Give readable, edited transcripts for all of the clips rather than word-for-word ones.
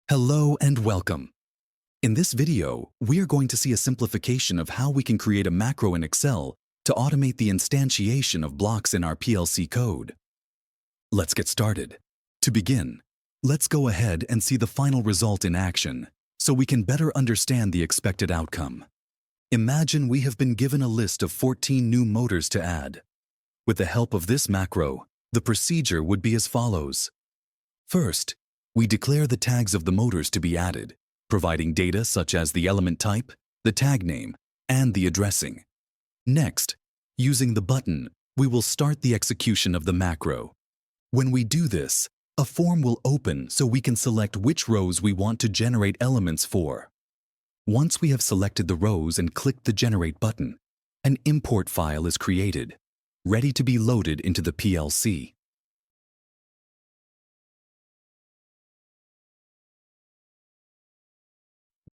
Hello and welcome. In this video, we are going to see a simplification of how we can create a macro in Excel to automate the instantiation of blocks in our PLC code. Let's get started. To begin, let's go ahead and see the final result in action so we can better understand the expected outcome. Imagine we have been given a list of 14 new motors to add. With the help of this macro, the procedure would be as follows. First, we declare the tags of the motors to be added, providing data such as the element type, the tag name, and the addressing. Next, using the button, we will start the execution of the macro. When we do this, a form will open so we can select which rows we want to generate elements for. Once we have selected the rows and clicked the Generate button, an import file is created, ready to be loaded into the PLC.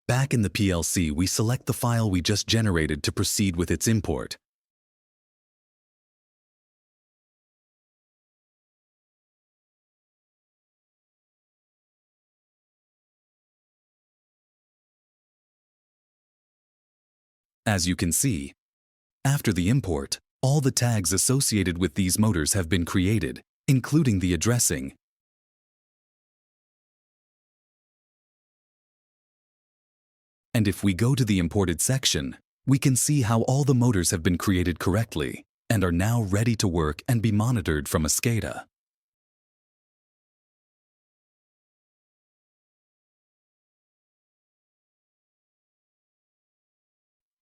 Back in the PLC, we select the file we just generated to proceed with its import. As you can see, after the import, all the tags associated with these motors have been created, including the addressing. And if we go to the imported section, we can see how all the motors have been created correctly and are now ready to work and be monitored from a SCADA.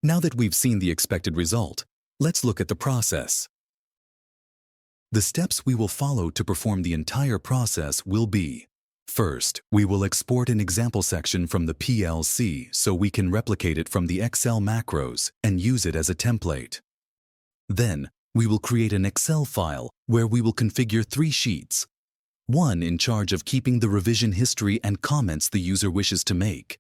Now that we've seen the expected result, let's look at the process. The steps we will follow to perform the entire process will be: first, we will export an example section from the PLC so we can replicate it from the Excel macros and use it as a template. Then, we will create an Excel file where we will configure 3 sheets. One in charge of keeping the revision history and comments the user wishes to make.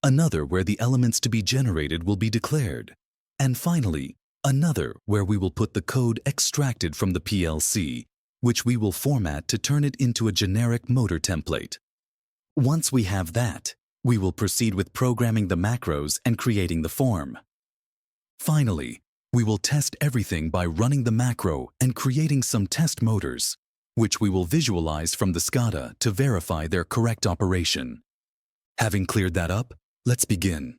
Another where the elements to be generated will be declared. And finally, another where we will put the code extracted from the PLC, which we will format to turn it into a generic motor template. Once we have that, we will proceed with programming the macros and creating the form. Finally, we will test everything by running the macro and creating some test motors, which we will visualize from the SCADA to verify their correct operation. Having cleared that up, let's begin.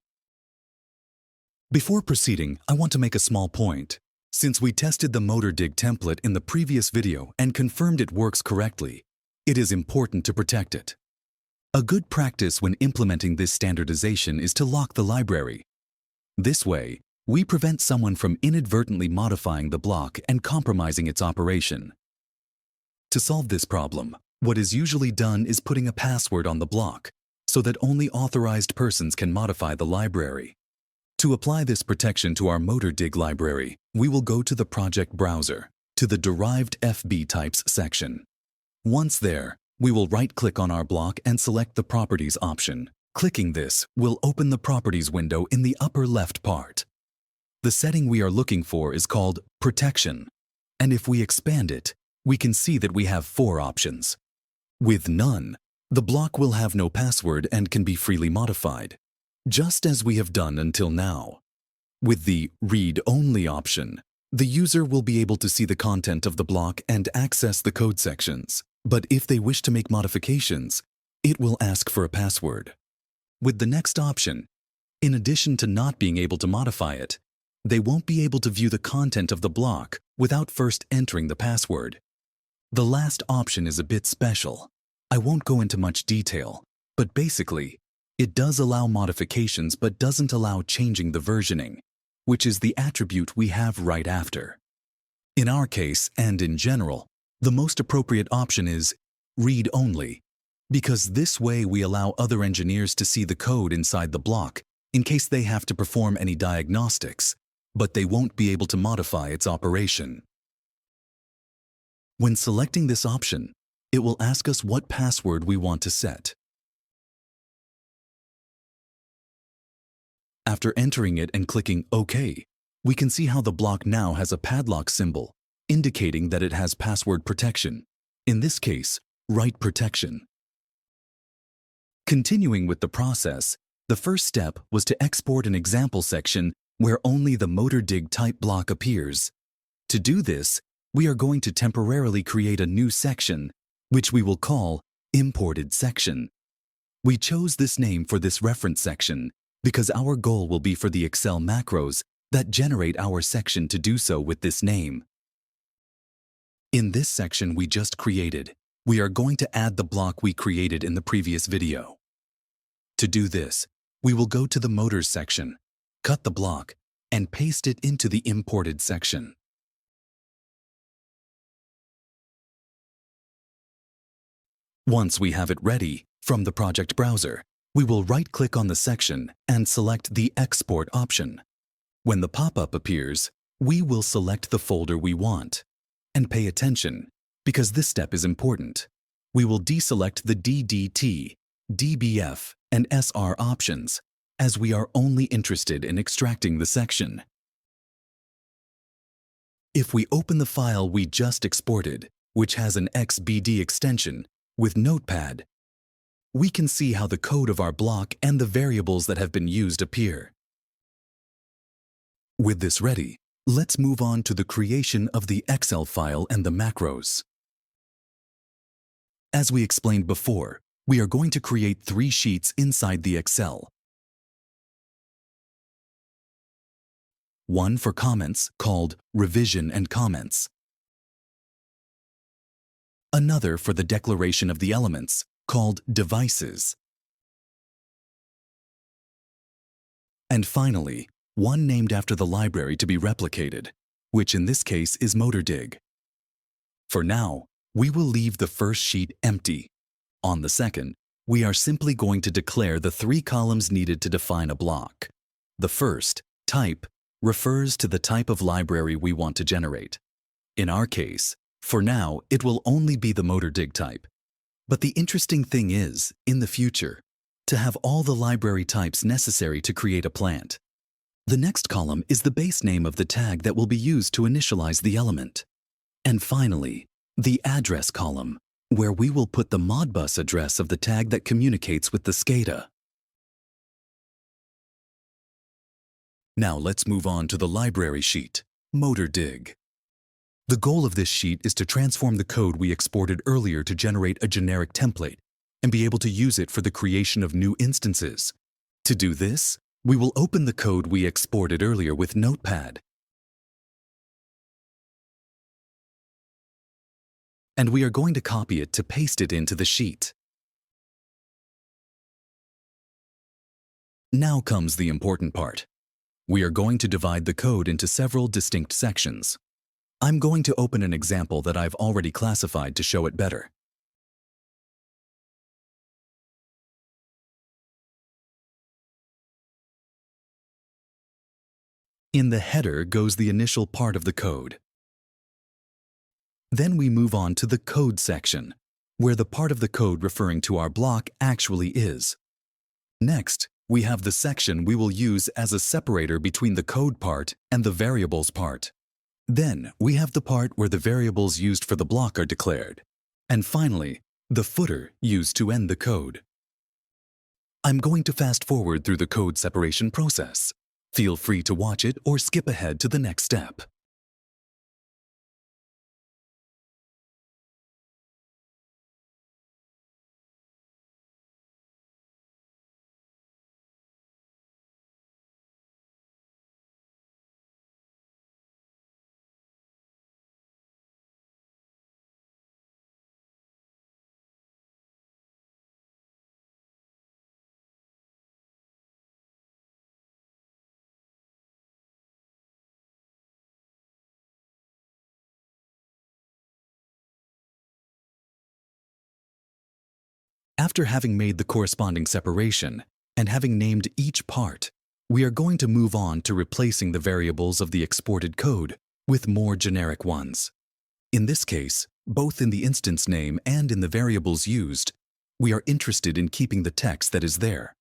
Before proceeding, I want to make a small point. Since we tested the motor dig template in the previous video and confirmed it works correctly, it is important to protect it. A good practice when implementing this standardization is to lock the library. This way, we prevent someone from inadvertently modifying the block and compromising its operation. To solve this problem, what is usually done is putting a password on the block so that only authorized persons can modify the library. To apply this protection to our motor dig library, we will go to the project browser, to the Derived FB Types section. Once there, we will right-click on our block and select the Properties option. Clicking this will open the Properties window in the upper left part. The setting we are looking for is called Protection, and if we expand it, we can see that we have 4 options. With None, the block will have no password and can be freely modified, just as we have done until now. With the Read Only option, the user will be able to see the content of the block and access the code sections, but if they wish to make modifications, it will ask for a password. With the next option, in addition to not being able to modify it, they won't be able to view the content of the block without first entering the password. The last option is a bit special. I won't go into much detail, but basically, it does allow modifications but doesn't allow changing the versioning, which is the attribute we have right after. In our case, and in general, the most appropriate option is Read Only, because this way we allow other engineers to see the code inside the block in case they have to perform any diagnostics, but they won't be able to modify its operation. When selecting this option, it will ask us what password we want to set. After entering it and clicking OK, we can see how the block now has a padlock symbol, indicating that it has password protection. In this case, write protection. Continuing with the process, the first step was to export an example section where only the motor dig type block appears. To do this, we are going to temporarily create a new section, which we will call Imported Section. We chose this name for this reference section because our goal will be for the Excel macros that generate our section to do so with this name. In this section we just created, we are going to add the block we created in the previous video. To do this, we will go to the Motors section, cut the block, and paste it into the Imported section. Once we have it ready, from the project browser, we will right-click on the section and select the Export option. When the pop-up appears, we will select the folder we want. And pay attention, because this step is important. We will deselect the DDT, DBF, and SR options, as we are only interested in extracting the section. If we open the file we just exported, which has an XBD extension, with Notepad, we can see how the code of our block and the variables that have been used appear. With this ready, let's move on to the creation of the Excel file and the macros. As we explained before, we are going to create 3 sheets inside the Excel. One for comments called Revision and Comments. Another for the declaration of the elements called Devices. And finally, one named after the library to be replicated, which in this case is MotorDig. For now, we will leave the first sheet empty. On the second, we are simply going to declare the 3 columns needed to define a block. The first, type, refers to the type of library we want to generate. In our case, for now, it will only be the MotorDig type. But the interesting thing is, in the future, to have all the library types necessary to create a plant. The next column is the base name of the tag that will be used to initialize the element. And finally, the address column, where we will put the Modbus address of the tag that communicates with the SCADA. Now let's move on to the library sheet, MotorDig. The goal of this sheet is to transform the code we exported earlier to generate a generic template and be able to use it for the creation of new instances. To do this, we will open the code we exported earlier with Notepad. And we are going to copy it to paste it into the sheet. Now comes the important part. We are going to divide the code into several distinct sections. I'm going to open an example that I've already classified to show it better. In the header goes the initial part of the code. Then we move on to the code section, where the part of the code referring to our block actually is. Next, we have the section we will use as a separator between the code part and the variables part. Then we have the part where the variables used for the block are declared. And finally, the footer used to end the code. I'm going to fast forward through the code separation process. Feel free to watch it or skip ahead to the next step. After having made the corresponding separation and having named each part, we are going to move on to replacing the variables of the exported code with more generic ones. In this case, both in the instance name and in the variables used, we are interested in keeping the text that is there.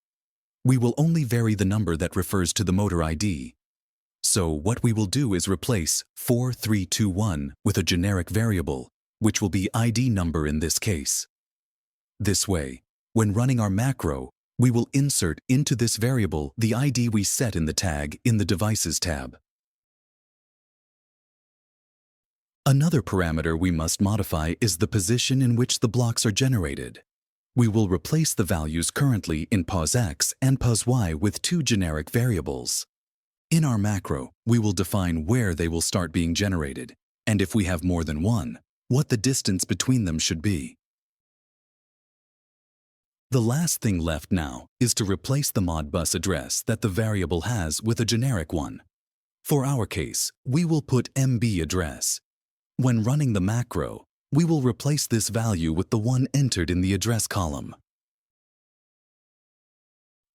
We will only vary the number that refers to the motor ID. So what we will do is replace 4321 with a generic variable, which will be ID number in this case. This way, when running our macro, we will insert into this variable the ID we set in the tag in the Devices tab. Another parameter we must modify is the position in which the blocks are generated. We will replace the values currently in POSX and POSY with two generic variables. In our macro, we will define where they will start being generated, and if we have more than one, what the distance between them should be. The last thing left now is to replace the Modbus address that the variable has with a generic one. For our case, we will put MB address. When running the macro, we will replace this value with the one entered in the address column.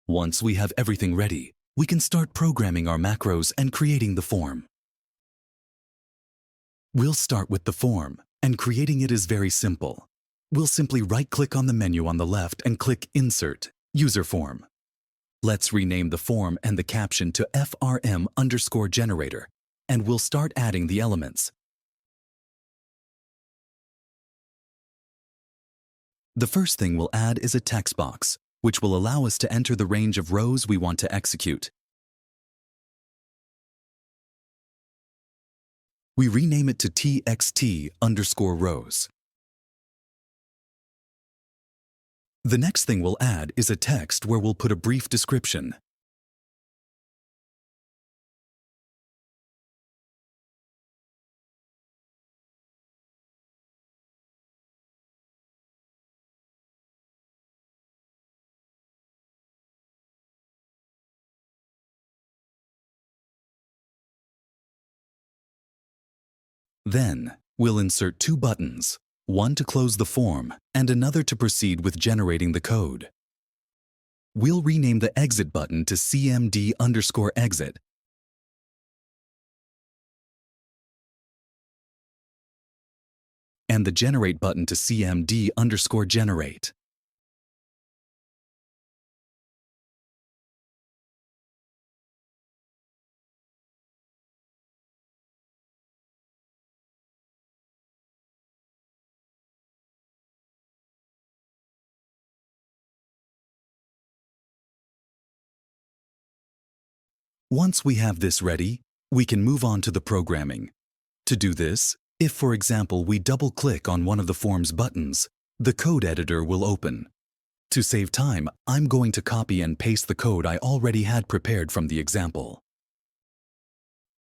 Once we have everything ready, we can start programming our macros and creating the form. We'll start with the form, and creating it is very simple. We'll simply right-click on the menu on the left and click Insert, UserForm. Let's rename the form and the caption to FRM_generator, and we'll start adding the elements. The first thing we'll add is a text box, which will allow us to enter the range of rows we want to execute. We rename it to TXT_rows. The next thing we'll add is a text where we'll put a brief description. Then, we'll insert two buttons, one to close the form and another to proceed with generating the code. We'll rename the Exit button to CMD_exit. And the Generate button to CMD_generate. Once we have this ready, we can move on to the programming. To do this, if for example we double-click on one of the form's buttons, the code editor will open. To save time, I'm going to copy and paste the code I already had prepared from the example.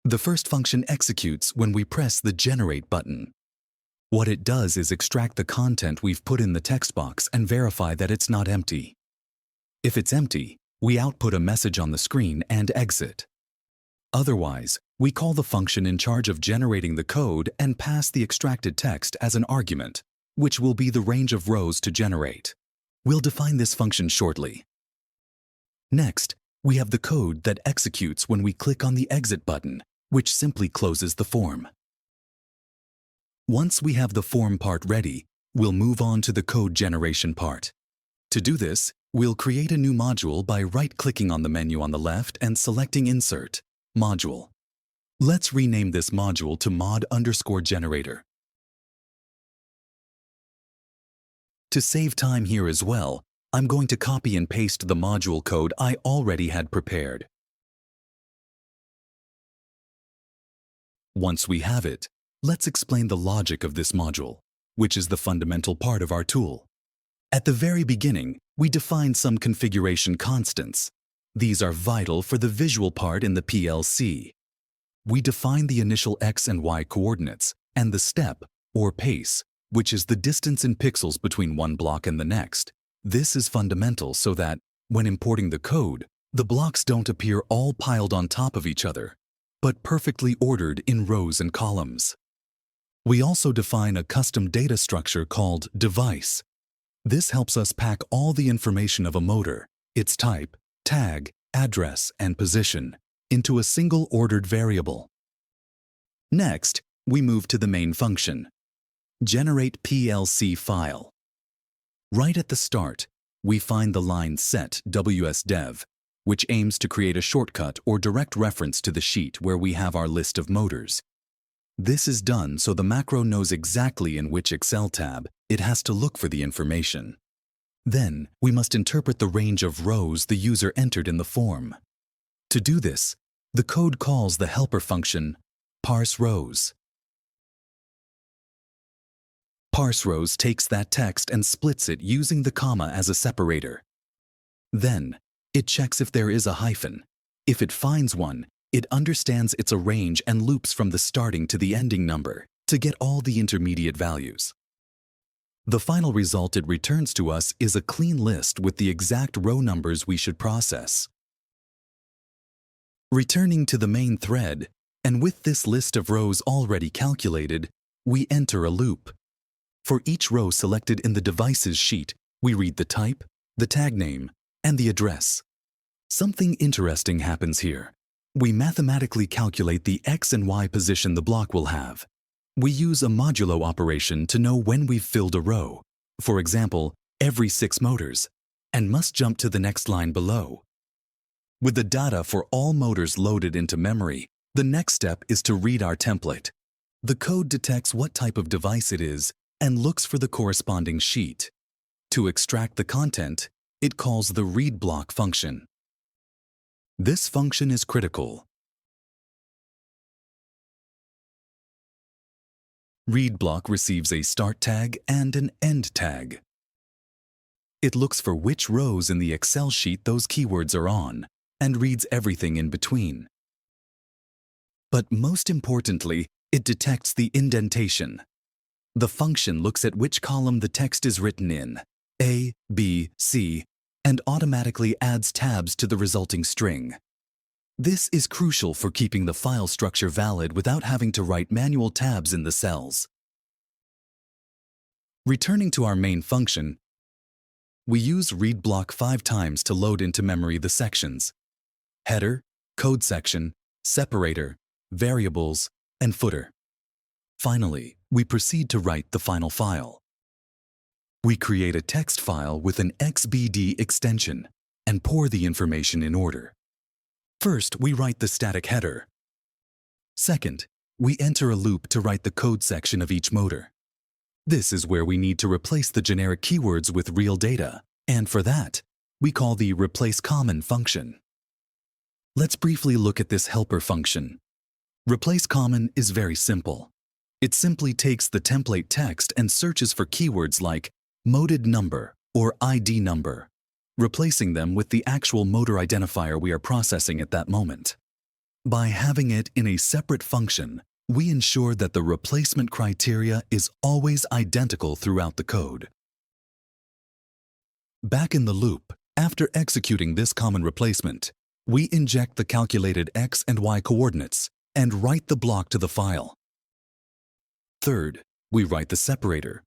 The first function executes when we press the Generate button. What it does is extract the content we've put in the text box and verify that it's not empty. If it's empty, we output a message on the screen and exit. Otherwise, we call the function in charge of generating the code and pass the extracted text as an argument, which will be the range of rows to generate. We'll define this function shortly. Next, we have the code that executes when we click on the Exit button, which simply closes the form. Once we have the form part ready, we'll move on to the code generation part. To do this, we'll create a new module by right-clicking on the menu on the left and selecting Insert, Module. Let's rename this module to Mod_generator. To save time here as well, I'm going to copy and paste the module code I already had prepared. Once we have it, let's explain the logic of this module, which is the fundamental part of our tool. At the very beginning, we define some configuration constants. These are vital for the visual part in the PLC. We define the initial X and Y coordinates and the step, or pace, which is the distance in pixels between one block and the next. This is fundamental so that, when importing the code, the blocks don't appear all piled on top of each other, but perfectly ordered in rows and columns. We also define a custom data structure called device. This helps us pack all the information of a motor, its type, tag, address, and position, into a single ordered variable. Next, we move to the main function. Generate PLC file. Right at the start, we find the line set WSDev which aims to create a shortcut or direct reference to the sheet where we have our list of motors. This is done so the macro knows exactly in which Excel tab it has to look for the information. Then, we must interpret the range of rows the user entered in the form. To do this, the code calls the helper function parseRows. ParseRows takes that text and splits it using the comma as a separator. Then, it checks if there is a hyphen. If it finds one, it understands it's a range and loops from the starting to the ending number to get all the intermediate values. The final result it returns to us is a clean list with the exact row numbers we should process. Returning to the main thread, and with this list of rows already calculated, we enter a loop. For each row selected in the devices sheet, we read the type, the tag name, and the address. Something interesting happens here. We mathematically calculate the X and Y position the block will have. We use a modulo operation to know when we've filled a row, for example, every 6 motors, and must jump to the next line below. With the data for all motors loaded into memory, the next step is to read our template. The code detects what type of device it is and looks for the corresponding sheet. To extract the content, it calls the read block function. This function is critical. Read block receives a start tag and an end tag. It looks for which rows in the Excel sheet those keywords are on and reads everything in between. But most importantly, it detects the indentation. The function looks at which column the text is written in, A, B, C, and automatically adds tabs to the resulting string. This is crucial for keeping the file structure valid without having to write manual tabs in the cells. Returning to our main function, we use read block 5 times to load into memory the sections: header, code section, separator, variables, and footer. Finally, we proceed to write the final file. We create a text file with an XBD extension and pour the information in order. First, we write the static header. Second, we enter a loop to write the code section of each motor. This is where we need to replace the generic keywords with real data, and for that, we call the replaceCommon function. Let's briefly look at this helper function. ReplaceCommon is very simple. It simply takes the template text and searches for keywords like moded number or ID number, replacing them with the actual motor identifier we are processing at that moment. By having it in a separate function, we ensure that the replacement criteria is always identical throughout the code. Back in the loop, after executing this common replacement, we inject the calculated X and Y coordinates and write the block to the file. Third, we write the separator.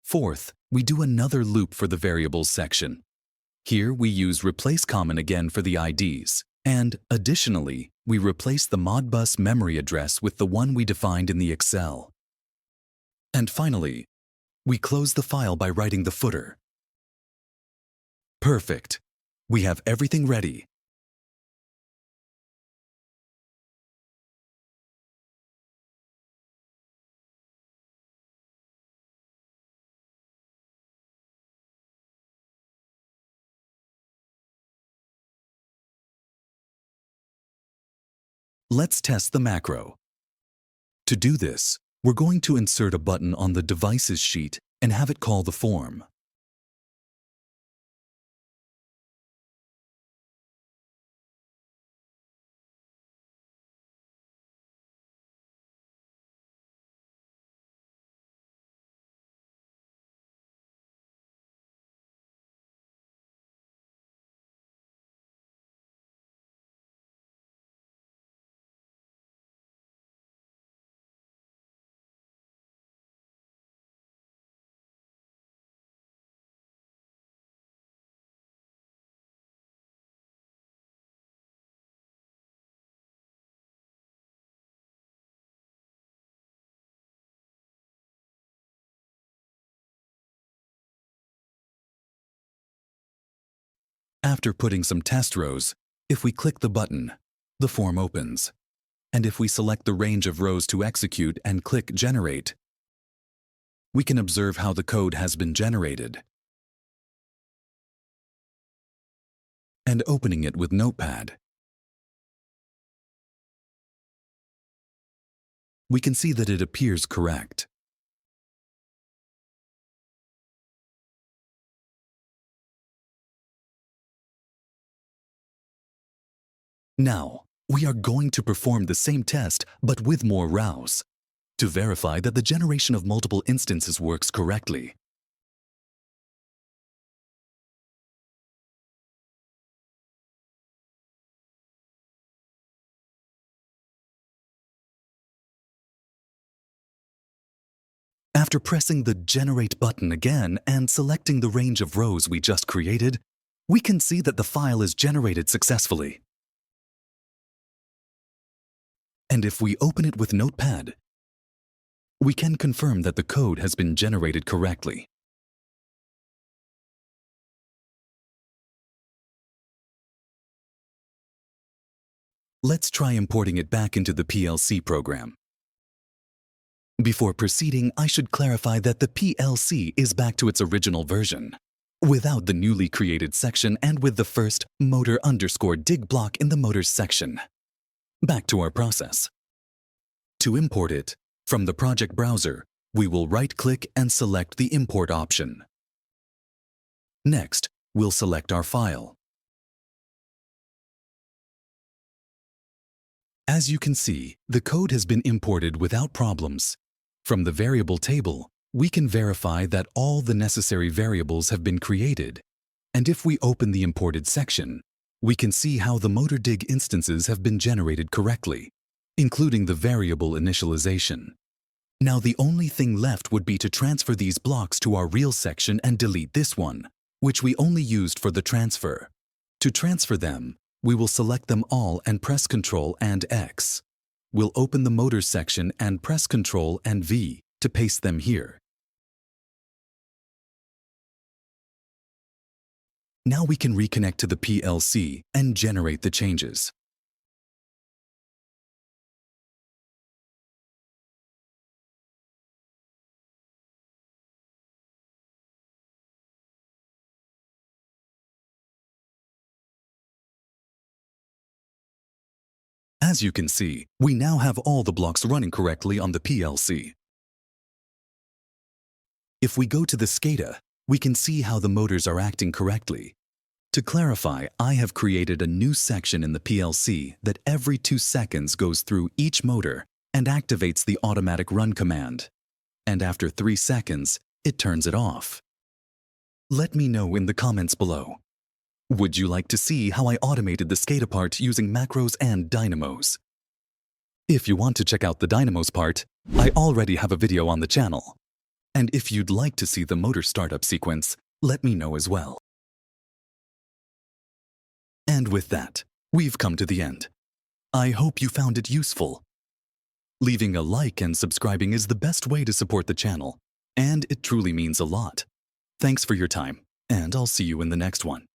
Fourth, we do another loop for the variables section. Here we use replaceCommon again for the IDs, and additionally, we replace the Modbus memory address with the one we defined in the Excel. And finally, we close the file by writing the footer. Perfect. We have everything ready. Let's test the macro. To do this, we're going to insert a button on the Devices sheet and have it call the form. After putting some test rows, if we click the button, the form opens. And if we select the range of rows to execute and click Generate, we can observe how the code has been generated. And opening it with Notepad, we can see that it appears correct. Now, we are going to perform the same test but with more rows to verify that the generation of multiple instances works correctly. After pressing the Generate button again and selecting the range of rows we just created, we can see that the file is generated successfully. And if we open it with Notepad, we can confirm that the code has been generated correctly. Let's try importing it back into the PLC program. Before proceeding, I should clarify that the PLC is back to its original version, without the newly created section and with the first motor_dig block in the motors section. Back to our process. To import it, from the project browser, we will right-click and select the Import option. Next, we'll select our file. As you can see, the code has been imported without problems. From the variable table, we can verify that all the necessary variables have been created. And if we open the imported section, we can see how the motor_dig instances have been generated correctly, including the variable initialization. Now the only thing left would be to transfer these blocks to our real section and delete this one, which we only used for the transfer. To transfer them, we will select them all and press Ctrl and X. We'll open the motors section and press Ctrl and V to paste them here. Now we can reconnect to the PLC and generate the changes. As you can see, we now have all the blocks running correctly on the PLC. If we go to the SCADA, we can see how the motors are acting correctly. To clarify, I have created a new section in the PLC that every 2 seconds goes through each motor and activates the automatic run command. And after 3 seconds, it turns it off. Let me know in the comments below. Would you like to see how I automated the SCADA part using macros and dynamos? If you want to check out the dynamos part, I already have a video on the channel. And if you'd like to see the motor startup sequence, let me know as well. And with that, we've come to the end. I hope you found it useful. Leaving a like and subscribing is the best way to support the channel, and it truly means a lot. Thanks for your time, and I'll see you in the next one.